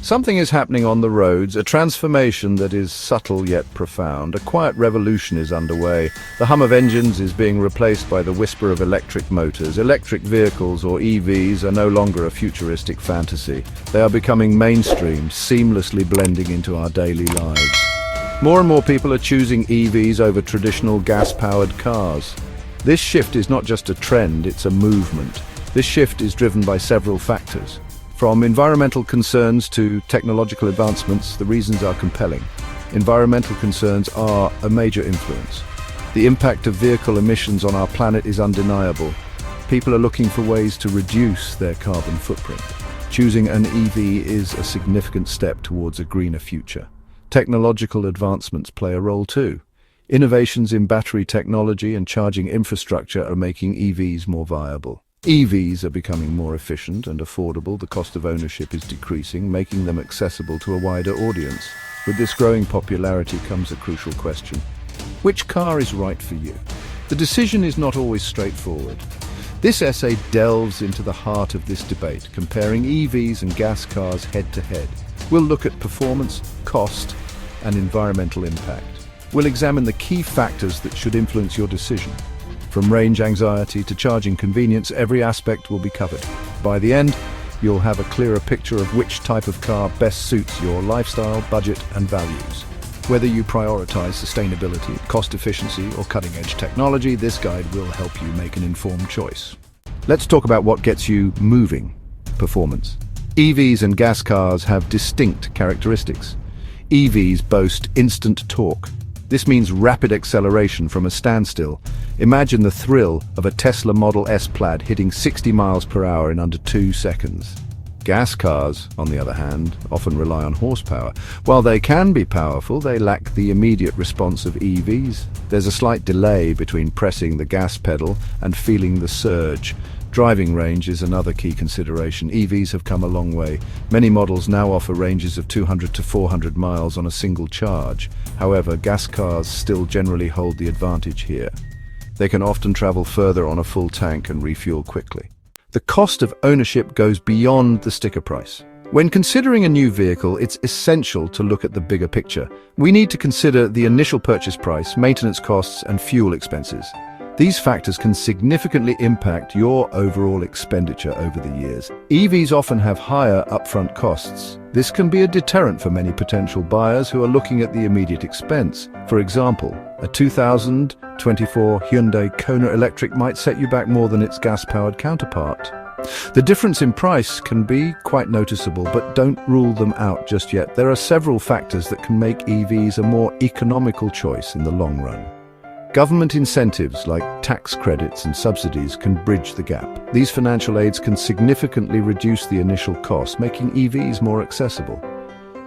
Something is happening on the roads, a transformation that is subtle yet profound. A quiet revolution is underway. The hum of engines is being replaced by the whisper of electric motors. Electric vehicles, or EVs, are no longer a futuristic fantasy. They are becoming mainstream, seamlessly blending into our daily lives. More and more people are choosing EVs over traditional gas-powered cars. This shift is not just a trend, it's a movement. This shift is driven by several factors. From environmental concerns to technological advancements, the reasons are compelling. Environmental concerns are a major influence. The impact of vehicle emissions on our planet is undeniable. People are looking for ways to reduce their carbon footprint. Choosing an EV is a significant step towards a greener future. Technological advancements play a role too. Innovations in battery technology and charging infrastructure are making EVs more viable. EVs are becoming more efficient and affordable. The cost of ownership is decreasing, making them accessible to a wider audience. With this growing popularity comes a crucial question. Which car is right for you? The decision is not always straightforward. This essay delves into the heart of this debate, comparing EVs and gas cars head-to-head. We'll look at performance, cost, and environmental impact. We'll examine the key factors that should influence your decision. From range anxiety to charging convenience, every aspect will be covered. By the end, you'll have a clearer picture of which type of car best suits your lifestyle, budget, and values. Whether you prioritize sustainability, cost efficiency, or cutting-edge technology, this guide will help you make an informed choice. Let's talk about what gets you moving. Performance. EVs and gas cars have distinct characteristics. EVs boast instant torque. This means rapid acceleration from a standstill. Imagine the thrill of a Tesla Model S Plaid hitting 60 miles per hour in under 2 seconds. Gas cars, on the other hand, often rely on horsepower. While they can be powerful, they lack the immediate response of EVs. There's a slight delay between pressing the gas pedal and feeling the surge. Driving range is another key consideration. EVs have come a long way. Many models now offer ranges of 200 to 400 miles on a single charge. However, gas cars still generally hold the advantage here. They can often travel further on a full tank and refuel quickly. The cost of ownership goes beyond the sticker price. When considering a new vehicle, it's essential to look at the bigger picture. We need to consider the initial purchase price, maintenance costs, and fuel expenses. These factors can significantly impact your overall expenditure over the years. EVs often have higher upfront costs. This can be a deterrent for many potential buyers who are looking at the immediate expense. For example, a 2024 Hyundai Kona Electric might set you back more than its gas-powered counterpart. The difference in price can be quite noticeable, but don't rule them out just yet. There are several factors that can make EVs a more economical choice in the long run. Government incentives like tax credits and subsidies can bridge the gap. These financial aids can significantly reduce the initial cost, making EVs more accessible.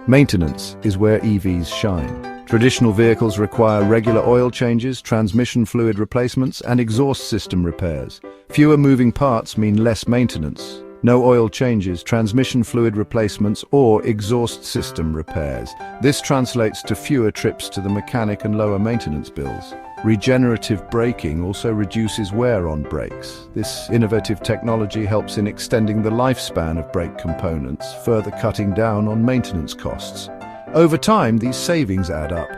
Maintenance is where EVs shine. Traditional vehicles require regular oil changes, transmission fluid replacements, and exhaust system repairs. Fewer moving parts mean less maintenance. No oil changes, transmission fluid replacements, or exhaust system repairs. This translates to fewer trips to the mechanic and lower maintenance bills. Regenerative braking also reduces wear on brakes. This innovative technology helps in extending the lifespan of brake components, further cutting down on maintenance costs. Over time, these savings add up.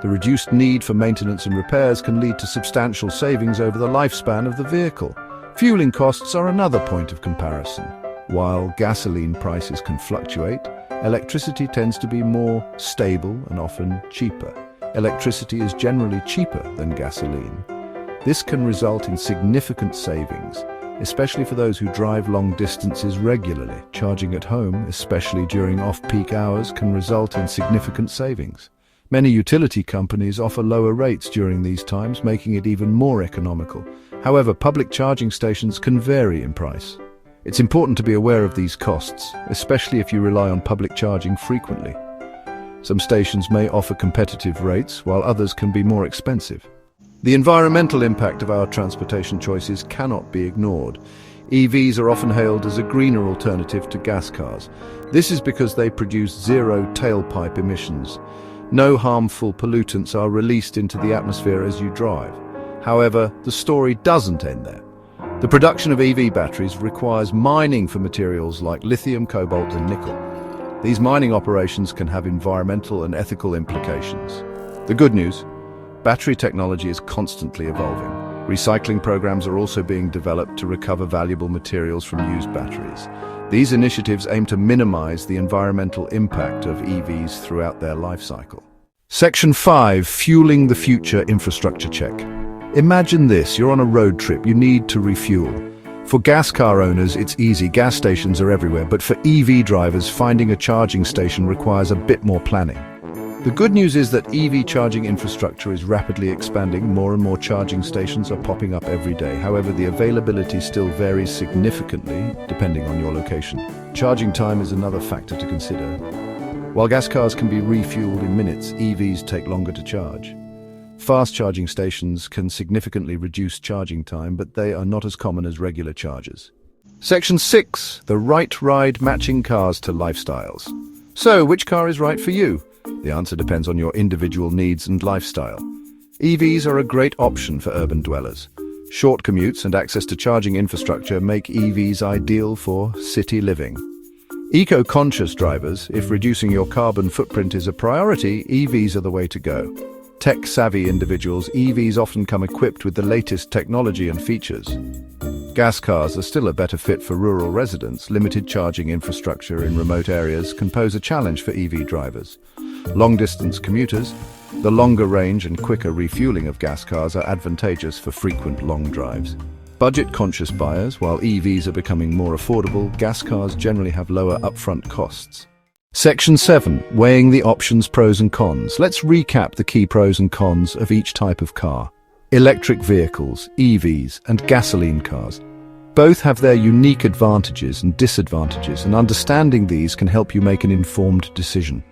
The reduced need for maintenance and repairs can lead to substantial savings over the lifespan of the vehicle. Fueling costs are another point of comparison. While gasoline prices can fluctuate, electricity tends to be more stable and often cheaper. Electricity is generally cheaper than gasoline. This can result in significant savings, especially for those who drive long distances regularly. Charging at home, especially during off-peak hours, can result in significant savings. Many utility companies offer lower rates during these times, making it even more economical. However, public charging stations can vary in price. It's important to be aware of these costs, especially if you rely on public charging frequently. Some stations may offer competitive rates, while others can be more expensive. The environmental impact of our transportation choices cannot be ignored. EVs are often hailed as a greener alternative to gas cars. This is because they produce zero tailpipe emissions. No harmful pollutants are released into the atmosphere as you drive. However, the story doesn't end there. The production of EV batteries requires mining for materials like lithium, cobalt, and nickel. These mining operations can have environmental and ethical implications. The good news: battery technology is constantly evolving. Recycling programs are also being developed to recover valuable materials from used batteries. These initiatives aim to minimize the environmental impact of EVs throughout their life cycle. Section 5. Fueling the Future Infrastructure Check. Imagine this: you're on a road trip, you need to refuel. For gas car owners, it's easy, gas stations are everywhere, but for EV drivers, finding a charging station requires a bit more planning. The good news is that EV charging infrastructure is rapidly expanding. More and more charging stations are popping up every day. However, the availability still varies significantly depending on your location. Charging time is another factor to consider. While gas cars can be refueled in minutes, EVs take longer to charge. Fast charging stations can significantly reduce charging time, but they are not as common as regular chargers. Section 6. The right ride: matching cars to lifestyles. So, which car is right for you? The answer depends on your individual needs and lifestyle. EVs are a great option for urban dwellers. Short commutes and access to charging infrastructure make EVs ideal for city living. Eco-conscious drivers: if reducing your carbon footprint is a priority, EVs are the way to go. Tech-savvy individuals: EVs often come equipped with the latest technology and features. Gas cars are still a better fit for rural residents. Limited charging infrastructure in remote areas can pose a challenge for EV drivers. Long-distance commuters: the longer range and quicker refueling of gas cars are advantageous for frequent long drives. Budget-conscious buyers: while EVs are becoming more affordable, gas cars generally have lower upfront costs. Section 7. Weighing the options: pros and cons. Let's recap the key pros and cons of each type of car. Electric vehicles, EVs, and gasoline cars. Both have their unique advantages and disadvantages, and understanding these can help you make an informed decision.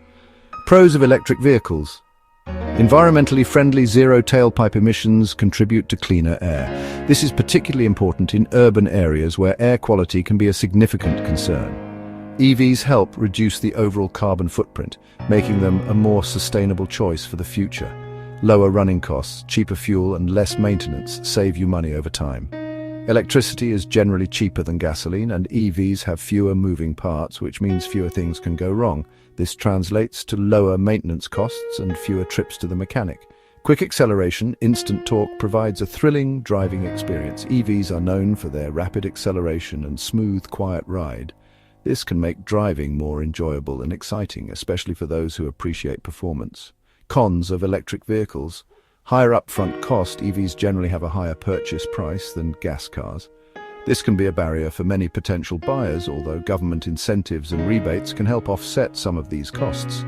Pros of electric vehicles: environmentally friendly, zero tailpipe emissions contribute to cleaner air. This is particularly important in urban areas where air quality can be a significant concern. EVs help reduce the overall carbon footprint, making them a more sustainable choice for the future. Lower running costs, cheaper fuel, and less maintenance save you money over time. Electricity is generally cheaper than gasoline, and EVs have fewer moving parts, which means fewer things can go wrong. This translates to lower maintenance costs and fewer trips to the mechanic. Quick acceleration, instant torque provides a thrilling driving experience. EVs are known for their rapid acceleration and smooth, quiet ride. This can make driving more enjoyable and exciting, especially for those who appreciate performance. Cons of electric vehicles: higher upfront cost. EVs generally have a higher purchase price than gas cars. This can be a barrier for many potential buyers, although government incentives and rebates can help offset some of these costs.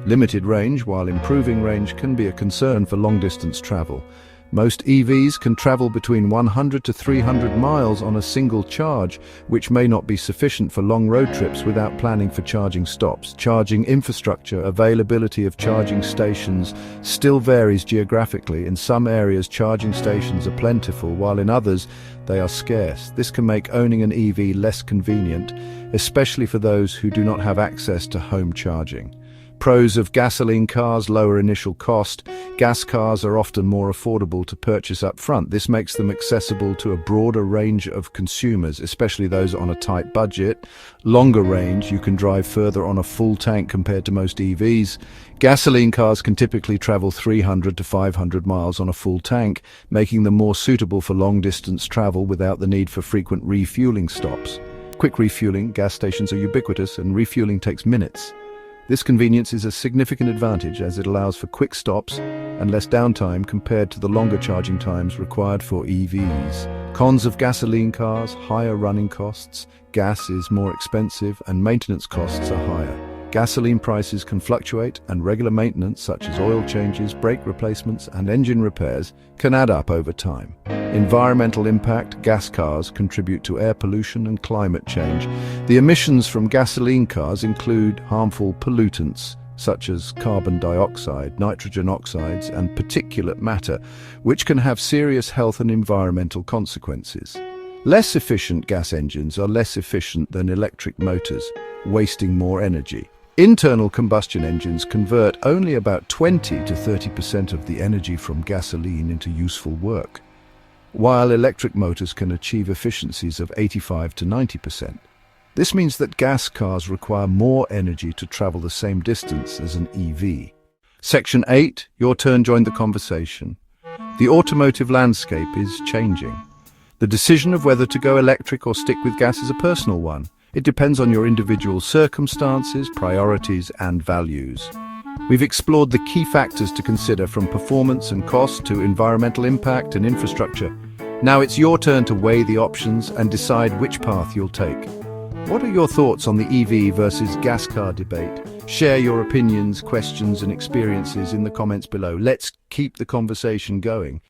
Limited range: while improving range can be a concern for long-distance travel, most EVs can travel between 100 to 300 miles on a single charge, which may not be sufficient for long road trips without planning for charging stops. Charging infrastructure: availability of charging stations still varies geographically. In some areas, charging stations are plentiful, while in others, they are scarce. This can make owning an EV less convenient, especially for those who do not have access to home charging. Pros of gasoline cars: lower initial cost. Gas cars are often more affordable to purchase up front. This makes them accessible to a broader range of consumers, especially those on a tight budget. Longer range: you can drive further on a full tank compared to most EVs. Gasoline cars can typically travel 300 to 500 miles on a full tank, making them more suitable for long-distance travel without the need for frequent refueling stops. Quick refueling: gas stations are ubiquitous and refueling takes minutes. This convenience is a significant advantage as it allows for quick stops and less downtime compared to the longer charging times required for EVs. Cons of gasoline cars: higher running costs. Gas is more expensive and maintenance costs are higher. Gasoline prices can fluctuate, and regular maintenance such as oil changes, brake replacements, and engine repairs can add up over time. Environmental impact: gas cars contribute to air pollution and climate change. The emissions from gasoline cars include harmful pollutants such as carbon dioxide, nitrogen oxides, and particulate matter, which can have serious health and environmental consequences. Less efficient gas engines are less efficient than electric motors, wasting more energy. Internal combustion engines convert only about 20 to 30% of the energy from gasoline into useful work, while electric motors can achieve efficiencies of 85 to 90%. This means that gas cars require more energy to travel the same distance as an EV. Section 8, your turn, join the conversation. The automotive landscape is changing. The decision of whether to go electric or stick with gas is a personal one. It depends on your individual circumstances, priorities, and values. We've explored the key factors to consider, from performance and cost to environmental impact and infrastructure. Now it's your turn to weigh the options and decide which path you'll take. What are your thoughts on the EV versus gas car debate? Share your opinions, questions, and experiences in the comments below. Let's keep the conversation going.